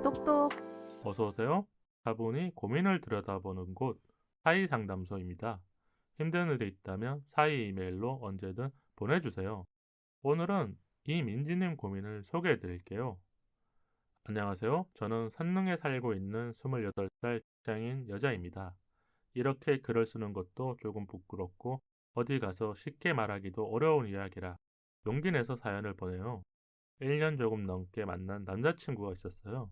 똑똑. 어서오세요. 다분히 고민을 들여다보는 곳 사이상담소입니다. 힘든 일이 있다면 사이 이메일로 언제든 보내주세요. 오늘은 이민지님 고민을 소개해 드릴게요. 안녕하세요. 저는 산릉에 살고 있는 28살 직장인 여자입니다. 이렇게 글을 쓰는 것도 조금 부끄럽고 어디 가서 쉽게 말하기도 어려운 이야기라 용기 내서 사연을 보내요. 1년 조금 넘게 만난 남자친구가 있었어요.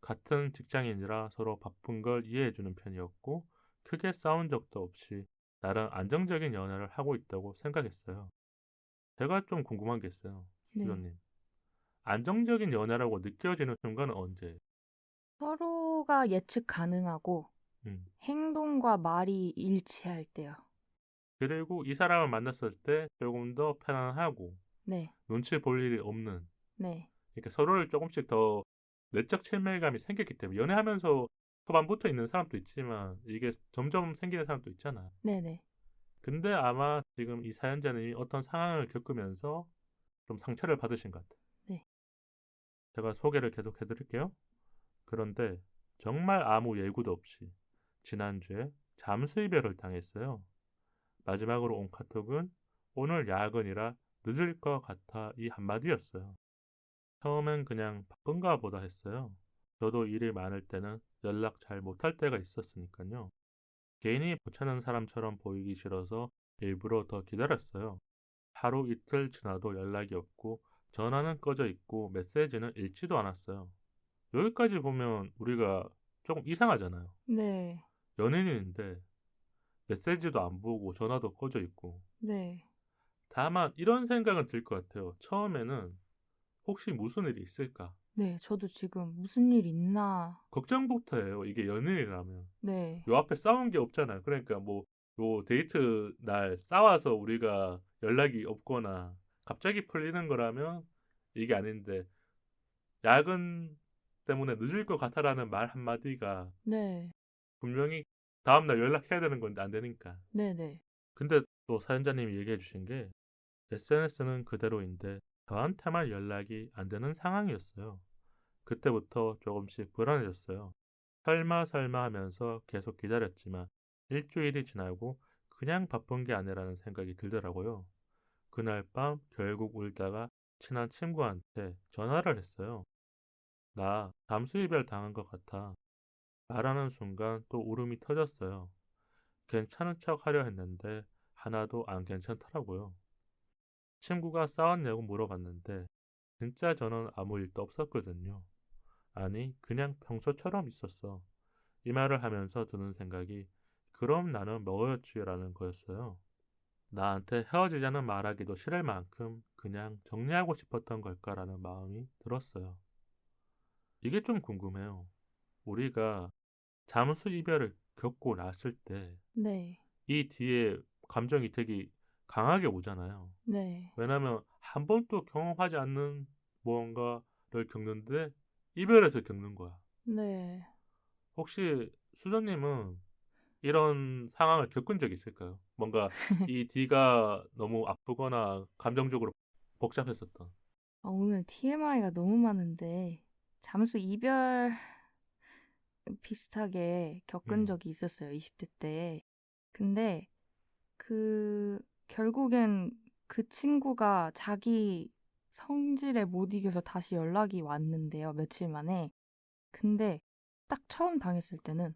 같은 직장인이라 서로 바쁜 걸 이해해주는 편이었고 크게 싸운 적도 없이 나름 안정적인 연애를 하고 있다고 생각했어요. 제가 좀 궁금한 게 있어요. 네. 수조님. 안정적인 연애라고 느껴지는 순간은 언제예요? 서로가 예측 가능하고 음. 행동과 말이 일치할 때요. 그리고 이 사람을 만났을 때 조금 더 편안하고 네. 눈치 볼 일이 없는, 네. 그러니까 서로를 조금씩 더 내적 친밀감이 생겼기 때문에 연애하면서 초반부터 있는 사람도 있지만 이게 점점 생기는 사람도 있잖아. 네네. 근데 아마 지금 이 사연자님이 어떤 상황을 겪으면서 좀 상처를 받으신 것 같아요. 네. 제가 소개를 계속 해드릴게요. 그런데 정말 아무 예고도 없이 지난주에 잠수 이별을 당했어요. 마지막으로 온 카톡은 오늘 야근이라 늦을 것 같아 이 한마디였어요. 처음엔 그냥 바쁜가 보다 했어요. 저도 일이 많을 때는 연락 잘 못할 때가 있었으니까요. 괜히 보채는 사람처럼 보이기 싫어서 일부러 더 기다렸어요. 하루 이틀 지나도 연락이 없고 전화는 꺼져 있고 메시지는 읽지도 않았어요. 여기까지 보면 우리가 조금 이상하잖아요. 네. 연인인데 메시지도 안 보고 전화도 꺼져 있고. 네. 다만 이런 생각은 들 것 같아요. 처음에는 혹시 무슨 일이 있을까? 네. 저도 지금 무슨 일 있나. 걱정부터 해요. 이게 연인이라면. 네. 요 앞에 싸운 게 없잖아요. 그러니까 뭐 요 데이트 날 싸워서 우리가 연락이 없거나 갑자기 풀리는 거라면 이게 아닌데 야근 때문에 늦을 것 같아라는 말 한마디가 네. 분명히 다음날 연락해야 되는 건데 안 되니까. 네네. 근데 또 사연자님이 얘기해 주신 게 SNS는 그대로인데 저한테만 연락이 안 되는 상황이었어요. 그때부터 조금씩 불안해졌어요. 설마 설마 하면서 계속 기다렸지만 일주일이 지나고 그냥 바쁜 게 아니라는 생각이 들더라고요. 그날 밤 결국 울다가 친한 친구한테 전화를 했어요. 나 잠수 이별 당한 것 같아. 말하는 순간 또 울음이 터졌어요. 괜찮은 척 하려 했는데 하나도 안 괜찮더라고요. 친구가 싸웠냐고 물어봤는데 진짜 저는 아무 일도 없었거든요. 아니, 그냥 평소처럼 있었어. 이 말을 하면서 드는 생각이 그럼 나는 뭐였지라는 거였어요. 나한테 헤어지자는 말하기도 싫을 만큼 그냥 정리하고 싶었던 걸까라는 마음이 들었어요. 이게 좀 궁금해요. 우리가 잠수 이별을 겪고 났을 때 네. 이 뒤에 감정이 되게 강하게 오잖아요. 네. 왜냐면 한 번도 경험하지 않는 무언가를 겪는데 이별해서 겪는 거야. 네. 혹시 수전님은 이런 상황을 겪은 적 있을까요? 뭔가 이 뒤가 너무 아프거나 감정적으로 복잡했었던. 오늘 TMI가 너무 많은데 잠수 이별 비슷하게 겪은 음, 적이 있었어요. 20대 때. 근데 결국엔 그 친구가 자기 성질에 못 이겨서 다시 연락이 왔는데요. 며칠 만에. 근데 딱 처음 당했을 때는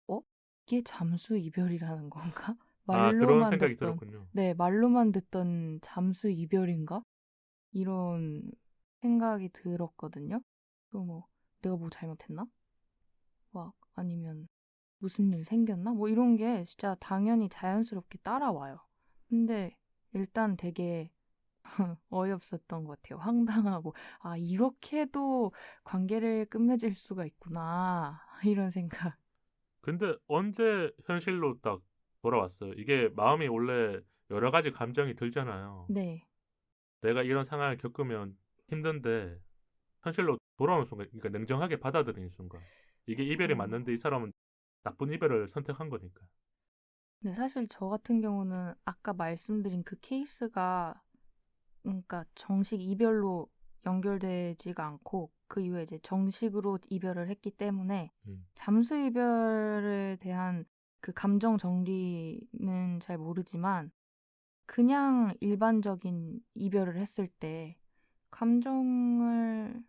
어? 이게 잠수 이별이라는 건가? 아, 그런 말로만 생각이 듣던 들었군요. 네, 말로만 듣던 잠수 이별인가? 이런 생각이 들었거든요. 또 뭐 내가 뭐 잘못했나? 막 아니면 무슨 일 생겼나? 뭐 이런 게 진짜 당연히 자연스럽게 따라와요. 근데 일단 되게 어이없었던 것 같아요. 황당하고, 아, 이렇게도 관계를 끝맺을 수가 있구나. 이런 생각. 근데 언제 현실로 딱 돌아왔어요? 이게 마음이 원래 여러 가지 감정이 들잖아요. 네. 내가 이런 상황을 겪으면 힘든데 현실로 돌아오는 순간, 그러니까 냉정하게 받아들이는 순간. 이게 이별이 어, 맞는데 이 사람은 나쁜 이별을 선택한 거니까. 근데 사실 저 같은 경우는 아까 말씀드린 그 케이스가 그러니까 정식 이별로 연결되지가 않고 그 이후에 이제 정식으로 이별을 했기 때문에 음. 잠수 이별에 대한 그 감정 정리는 잘 모르지만 그냥 일반적인 이별을 했을 때 감정을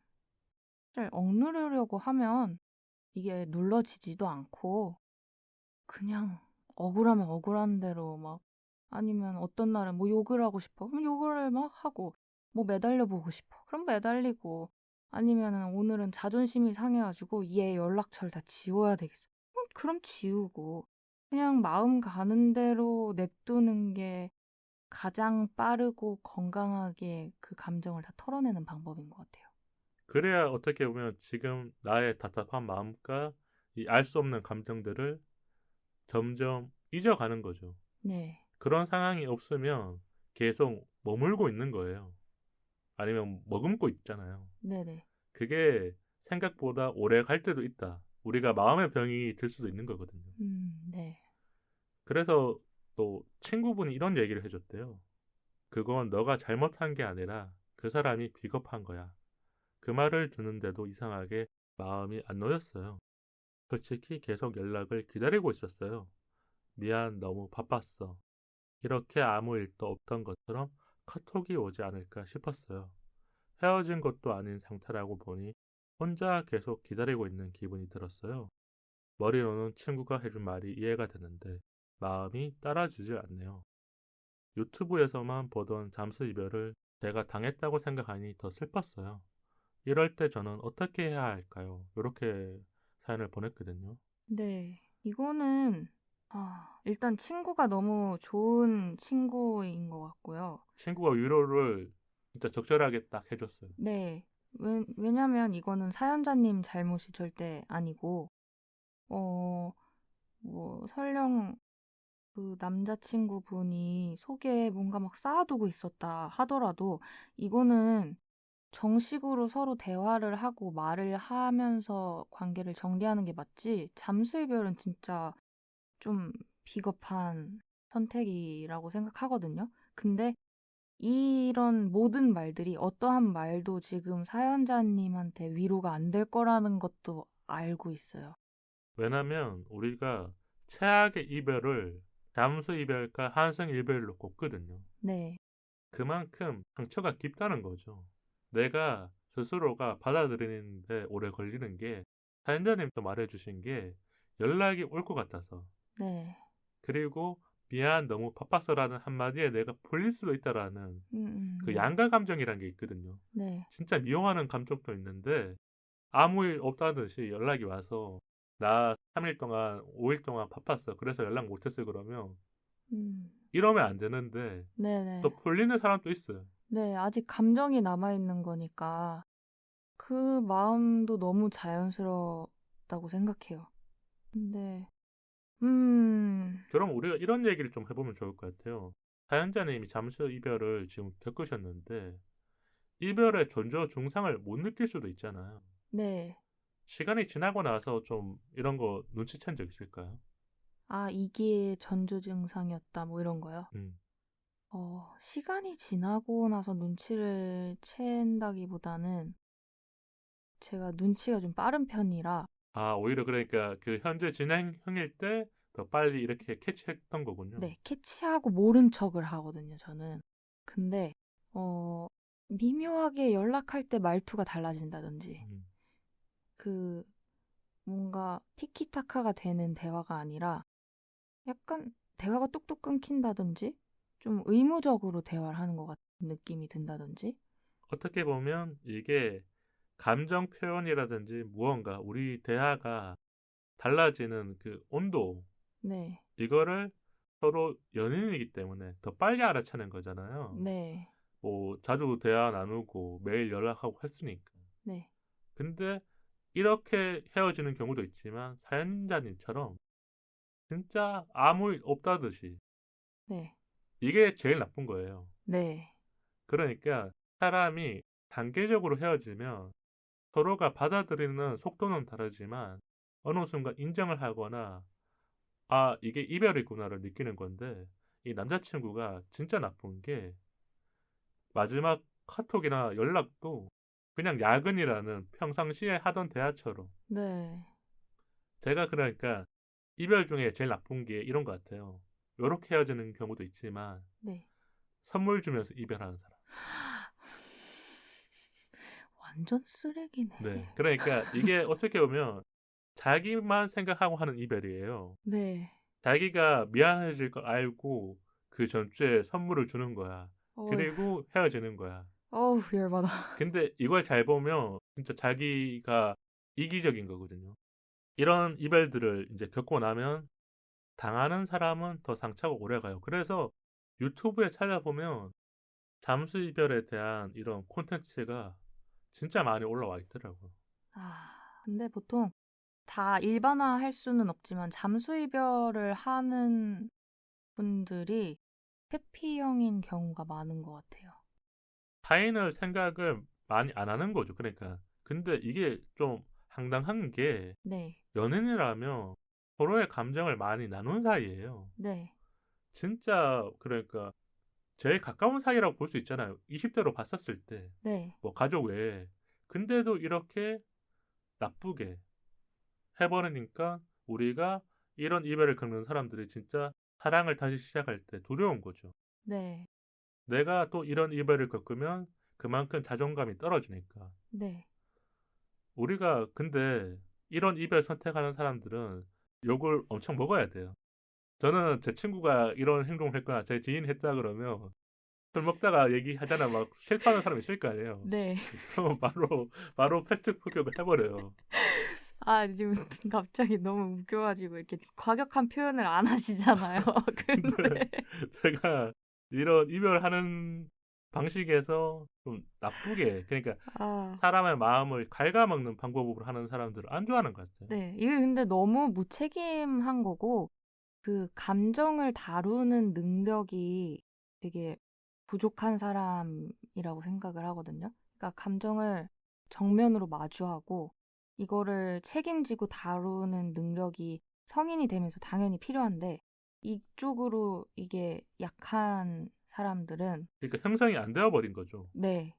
잘 억누르려고 하면 이게 눌러지지도 않고 그냥 억울하면 억울한 대로 막 아니면 어떤 날은 뭐 욕을 하고 싶어. 그럼 욕을 막 하고 뭐 매달려 보고 싶어. 그럼 매달리고 아니면은 오늘은 자존심이 상해가지고 얘 연락처를 다 지워야 되겠어. 그럼 지우고 그냥 마음 가는 대로 냅두는 게 가장 빠르고 건강하게 그 감정을 다 털어내는 방법인 것 같아요. 그래야 어떻게 보면 지금 나의 답답한 마음과 이 알 수 없는 감정들을 점점 잊어가는 거죠. 네, 그런 상황이 없으면 계속 머물고 있는 거예요. 아니면 머금고 있잖아요. 네네. 그게 생각보다 오래 갈 때도 있다. 우리가 마음의 병이 들 수도 있는 거거든요. 네. 그래서 또 친구분이 이런 얘기를 해줬대요. 그건 너가 잘못한 게 아니라 그 사람이 비겁한 거야. 그 말을 듣는데도 이상하게 마음이 안 놓였어요. 솔직히 계속 연락을 기다리고 있었어요. 미안, 너무 바빴어. 이렇게 아무 일도 없던 것처럼 카톡이 오지 않을까 싶었어요. 헤어진 것도 아닌 상태라고 보니 혼자 계속 기다리고 있는 기분이 들었어요. 머리로는 친구가 해준 말이 이해가 되는데 마음이 따라주질 않네요. 유튜브에서만 보던 잠수 이별을 제가 당했다고 생각하니 더 슬펐어요. 이럴 때 저는 어떻게 해야 할까요? 이렇게 사연을 보냈거든요. 네. 이거는 일단 친구가 너무 좋은 친구인 것 같고요. 친구가 위로를 진짜 적절하게 딱 해줬어요. 네. 왜냐면 이거는 사연자님 잘못이 절대 아니고, 뭐, 설령 그 남자친구분이 속에 뭔가 막 쌓아두고 있었다 하더라도, 이거는 정식으로 서로 대화를 하고 말을 하면서 관계를 정리하는 게 맞지, 잠수 이별은 진짜 좀 비겁한 선택이라고 생각하거든요. 근데 이런 모든 말들이 어떠한 말도 지금 사연자님한테 위로가 안 될 거라는 것도 알고 있어요. 왜냐면 우리가 최악의 이별을 잠수 이별과 환승 이별로 꼽거든요. 네, 그만큼 상처가 깊다는 거죠. 내가 스스로가 받아들이는데 오래 걸리는 게 사연자님도 말해주신 게 연락이 올 것 같아서 네, 그리고 미안 너무 바빴어라는 한마디에 내가 풀릴 수도 있다라는 그 네, 양가 감정이란 게 있거든요. 네, 진짜 미워하는 감정도 있는데 아무 일 없다듯이 연락이 와서 나 3일 동안 5일 동안 바빴어. 그래서 연락 못했어요. 그러면 음, 이러면 안 되는데 네네. 또 풀리는 사람도 있어요. 네, 아직 감정이 남아있는 거니까 그 마음도 너무 자연스럽다고 생각해요. 근데, 그럼 우리가 이런 얘기를 좀 해보면 좋을 것 같아요. 사연자님이 잠수 이별을 지금 겪으셨는데 이별의 존재 중상을 못 느낄 수도 있잖아요. 네. 시간이 지나고 나서 좀 이런 거 눈치챈 적 있을까요? 이게 전조 증상이었다, 뭐 이런 거요. 음. 시간이 지나고 나서 눈치를 챈다기보다는 제가 눈치가 좀 빠른 편이라, 아, 오히려 그러니까 그 현재 진행형일 때 더 빨리 이렇게 캐치했던 거군요. 네, 캐치하고 모른 척을 하거든요, 저는. 근데, 어, 미묘하게 연락할 때 말투가 달라진다든지, 음. 그, 뭔가 티키타카가 되는 대화가 아니라, 약간 대화가 뚝뚝 끊긴다든지, 좀 의무적으로 대화를 하는 것 같은 느낌이 든다든지, 어떻게 보면 이게 감정 표현이라든지 무언가 우리 대화가 달라지는 그 온도 네, 이거를 서로 연인이기 때문에 더 빨리 알아채는 거잖아요. 네, 뭐 자주 대화 나누고 매일 연락하고 했으니까. 네, 근데 이렇게 헤어지는 경우도 있지만 사연자님처럼 진짜 아무 일 없다듯이 네, 이게 제일 나쁜 거예요. 네, 그러니까 사람이 단계적으로 헤어지면 서로가 받아들이는 속도는 다르지만 어느 순간 인정을 하거나 아, 이게 이별이구나를 느끼는 건데 이 남자친구가 진짜 나쁜 게 마지막 카톡이나 연락도 그냥 야근이라는 평상시에 하던 대화처럼 네. 제가 그러니까 이별 중에 제일 나쁜 게 이런 것 같아요. 요렇게 헤어지는 경우도 있지만 네. 선물 주면서 이별하는 사람. 완전 쓰레기네. 네. 그러니까 이게 어떻게 보면 자기만 생각하고 하는 이별이에요. 네. 자기가 미안해질 걸 알고 그 전주에 선물을 주는 거야. 어휴. 그리고 헤어지는 거야. 어우, 열받아. 근데 이걸 잘 보면 진짜 자기가 이기적인 거거든요. 이런 이별들을 이제 겪고 나면 당하는 사람은 더 상처가 오래 가요. 그래서 유튜브에 찾아보면 잠수 이별에 대한 이런 콘텐츠가 진짜 많이 올라와 있더라고요. 근데 보통 다 일반화할 수는 없지만 잠수 이별을 하는 분들이 회피형인 경우가 많은 것 같아요. 타인을 생각을 많이 안 하는 거죠. 그러니까. 근데 이게 좀 황당한 게 네. 연인이라면 서로의 감정을 많이 나눈 사이예요. 네. 진짜 그러니까 제일 가까운 사이라고 볼 수 있잖아요. 20대로 봤었을 때. 네. 뭐 가족 외에. 근데도 이렇게 나쁘게 해버리니까 우리가 이런 이별을 겪는 사람들이 진짜 사랑을 다시 시작할 때 두려운 거죠. 네. 내가 또 이런 이별을 겪으면 그만큼 자존감이 떨어지니까. 네. 우리가 근데 이런 이별 선택하는 사람들은 욕을 엄청 먹어야 돼요. 저는 제 친구가 이런 행동을 했거나 제 지인이 했다 그러면 술 먹다가 얘기하잖아 막 싫다는 사람 있을 거 아니에요. 네. 그럼 바로 팩트 폭격을 해버려요. 지금 갑자기 너무 웃겨가지고 이렇게 과격한 표현을 안 하시잖아요. 근데 제가 이런 이별하는 방식에서 좀 나쁘게 그러니까 사람의 마음을 갉아먹는 방법으로 하는 사람들을 안 좋아하는 것 같아요. 네. 이게 근데 너무 무책임한 거고 그 감정을 다루는 능력이 되게 부족한 사람이라고 생각을 하거든요. 그러니까 감정을 정면으로 마주하고 이거를 책임지고 다루는 능력이 성인이 되면서 당연히 필요한데 이쪽으로 이게 약한 사람들은 그러니까 형성이 안 되어버린 거죠. 네.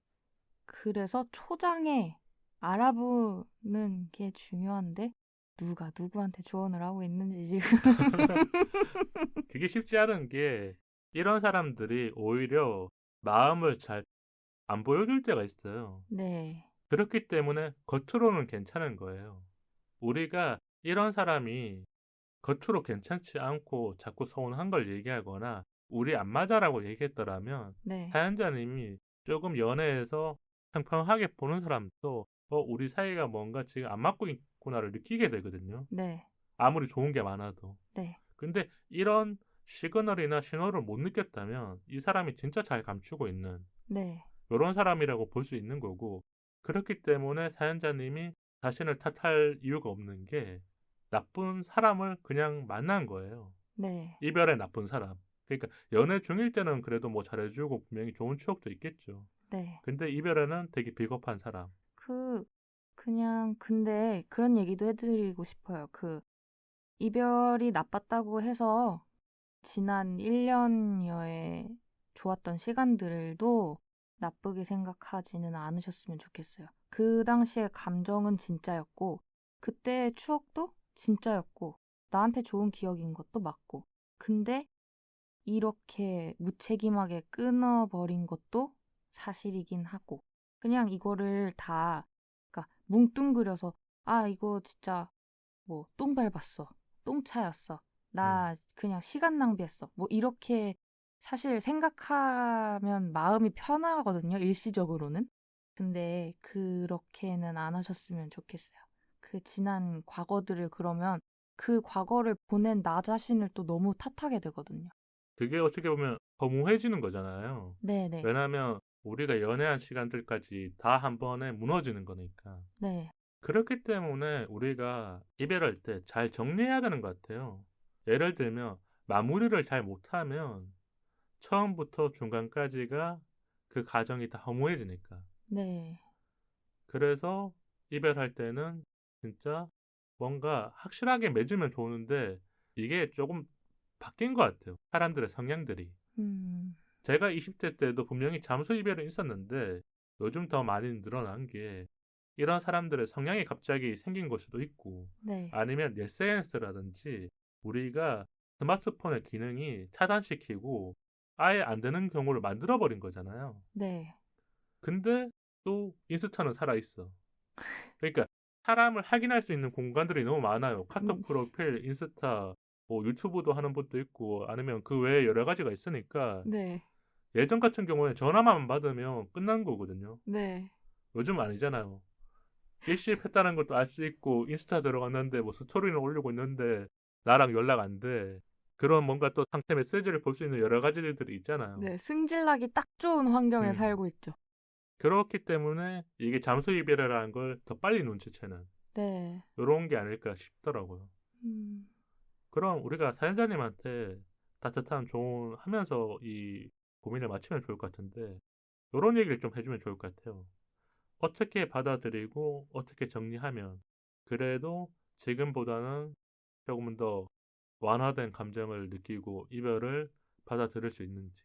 그래서 초장에 알아보는 게 중요한데 누가 누구한테 조언을 하고 있는지 지금. 그게 쉽지 않은 게 이런 사람들이 오히려 마음을 잘 안 보여줄 때가 있어요. 네. 그렇기 때문에 겉으로는 괜찮은 거예요. 우리가 이런 사람이 겉으로 괜찮지 않고 자꾸 서운한 걸 얘기하거나 우리 안 맞아라고 얘기했더라면 네. 사연자님이 조금 연애에서 평평하게 보는 사람도 우리 사이가 뭔가 지금 안 맞고 있구나를 느끼게 되거든요. 네. 아무리 좋은 게 많아도. 네. 근데 이런 시그널이나 신호를 못 느꼈다면 이 사람이 진짜 잘 감추고 있는 네. 이런 사람이라고 볼 수 있는 거고 그렇기 때문에 사연자님이 자신을 탓할 이유가 없는 게 나쁜 사람을 그냥 만난 거예요. 네. 이별의 나쁜 사람. 그러니까 연애 중일 때는 그래도 뭐 잘해주고 분명히 좋은 추억도 있겠죠. 네. 근데 이별에는 되게 비겁한 사람. 그냥 근데 그런 얘기도 해드리고 싶어요. 이별이 나빴다고 해서 지난 1년여의 좋았던 시간들도 나쁘게 생각하지는 않으셨으면 좋겠어요. 그 당시의 감정은 진짜였고, 그때의 추억도 진짜였고, 나한테 좋은 기억인 것도 맞고. 근데 이렇게 무책임하게 끊어버린 것도 사실이긴 하고, 그냥 이거를 다, 그러니까 뭉뚱그려서, 이거 진짜 뭐 똥 밟았어, 똥 차였어, 나 그냥 시간 낭비했어, 뭐 이렇게 사실 생각하면 마음이 편하거든요, 일시적으로는. 근데 그렇게는 안 하셨으면 좋겠어요. 그 지난 과거들을 그러면 그 과거를 보낸 나 자신을 또 너무 탓하게 되거든요. 그게 어떻게 보면 허무해지는 거잖아요. 네네. 왜냐하면 우리가 연애한 시간들까지 다 한 번에 무너지는 거니까. 네. 그렇기 때문에 우리가 이별할 때 잘 정리해야 되는 것 같아요. 예를 들면 마무리를 잘 못하면 처음부터 중간까지가 그 과정이 다 허무해지니까. 네. 그래서 이별할 때는 진짜 뭔가 확실하게 맺으면 좋은데 이게 조금 바뀐 것 같아요. 사람들의 성향들이. 제가 20대 때도 분명히 잠수 이별은 있었는데 요즘 더 많이 늘어난 게 이런 사람들의 성향이 갑자기 생긴 걸 수도 있고 네. 아니면 SNS라든지 우리가 스마트폰의 기능이 차단시키고 아예 안 되는 경우를 만들어버린 거잖아요. 네. 근데 또 인스타는 살아있어. 그러니까 사람을 확인할 수 있는 공간들이 너무 많아요. 카톡 프로필, 인스타, 뭐 유튜브도 하는 것도 있고 아니면 그 외에 여러 가지가 있으니까 네. 예전 같은 경우에 전화만 받으면 끝난 거거든요. 네. 요즘 아니잖아요. 일시했다는 것도 알 수 있고 인스타 들어갔는데 뭐 스토리는 올리고 있는데 나랑 연락 안 돼. 그런 뭔가 또 상태 메시지를 볼 수 있는 여러 가지들이 있잖아요. 네. 승질나기 딱 좋은 환경에 음. 살고 있죠. 그렇기 때문에 이게 잠수 이별이라는 걸 더 빨리 눈치채는 네. 이런 게 아닐까 싶더라고요. 음. 그럼 우리가 사연자님한테 따뜻한 조언 하면서 이 고민을 마치면 좋을 것 같은데 이런 얘기를 좀 해주면 좋을 것 같아요. 어떻게 받아들이고 어떻게 정리하면 그래도 지금보다는 조금 더 완화된 감정을 느끼고 이별을 받아들일 수 있는지.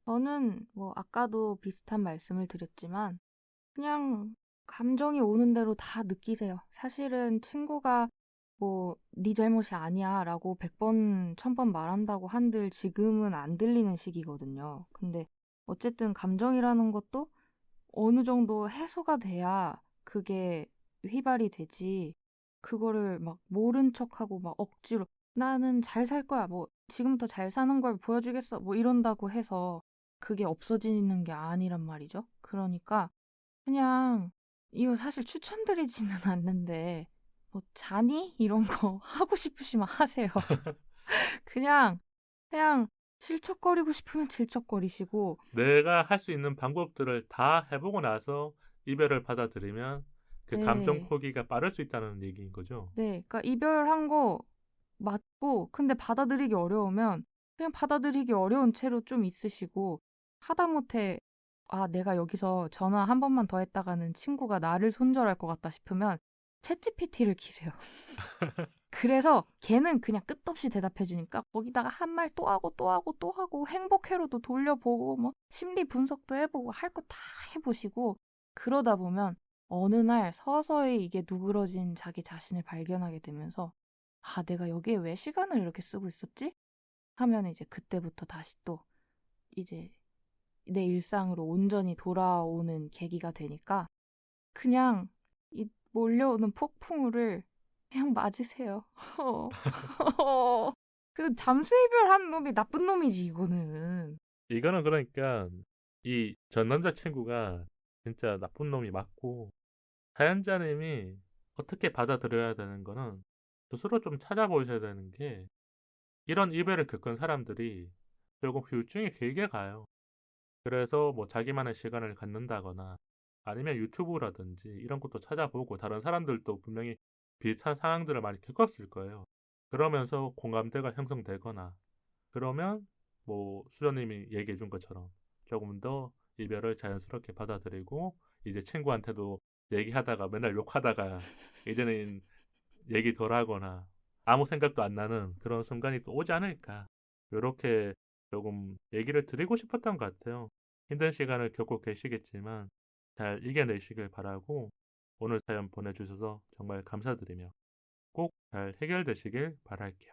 저는 뭐 아까도 비슷한 말씀을 드렸지만 그냥 감정이 오는 대로 다 느끼세요. 사실은 친구가 뭐 네 잘못이 아니야 라고 100번, 1000번 말한다고 한들 지금은 안 들리는 시기거든요. 근데 어쨌든 감정이라는 것도 어느 정도 해소가 돼야 그게 휘발이 되지. 그거를 막 모른 척하고 막 억지로 나는 잘 살 거야. 뭐 지금부터 잘 사는 걸 보여주겠어. 뭐 이런다고 해서 그게 없어지는 게 아니란 말이죠. 그러니까 그냥 이거 사실 추천드리지는 않는데 뭐 자니? 이런 거 하고 싶으시면 하세요. 그냥 그냥 질척거리고 싶으면 질척거리시고 내가 할 수 있는 방법들을 다 해보고 나서 이별을 받아들이면 그 감정 네. 포기가 빠를 수 있다는 얘기인 거죠. 네. 그러니까 이별한 거 맞고 근데 받아들이기 어려우면 그냥 받아들이기 어려운 채로 좀 있으시고 하다못해 아 내가 여기서 전화 한 번만 더 했다가는 친구가 나를 손절할 것 같다 싶으면 챗GPT를 키세요. 그래서 걔는 그냥 끝없이 대답해 주니까 거기다가 한 말 또 하고 또 하고 또 하고 행복 회로도 돌려보고 뭐 심리 분석도 해보고 할 거 다 해보시고 그러다 보면 어느 날 서서히 이게 누그러진 자기 자신을 발견하게 되면서 아 내가 여기에 왜 시간을 이렇게 쓰고 있었지? 하면 이제 그때부터 다시 또 이제 내 일상으로 온전히 돌아오는 계기가 되니까 그냥 이 몰려오는 폭풍우를 그냥 맞으세요. 그 잠수 이별한 놈이 나쁜 놈이지 이거는. 이거는 그러니까 이 전 남자친구가 진짜 나쁜 놈이 맞고 사연자님이 어떻게 받아들여야 되는 거는 스스로 좀 찾아보셔야 되는 게 이런 이별을 겪은 사람들이 조금 후유증이 길게 가요. 그래서 뭐 자기만의 시간을 갖는다거나 아니면 유튜브라든지 이런 것도 찾아보고 다른 사람들도 분명히 비슷한 상황들을 많이 겪었을 거예요. 그러면서 공감대가 형성되거나 그러면 뭐 수저님이 얘기해 준 것처럼 조금 더 이별을 자연스럽게 받아들이고 이제 친구한테도 얘기하다가 맨날 욕하다가 이제는 얘기 덜 하거나 아무 생각도 안 나는 그런 순간이 또 오지 않을까. 요렇게 조금 얘기를 드리고 싶었던 것 같아요. 힘든 시간을 겪고 계시겠지만 잘 이겨내시길 바라고 오늘 사연 보내주셔서 정말 감사드리며 꼭 잘 해결되시길 바랄게요.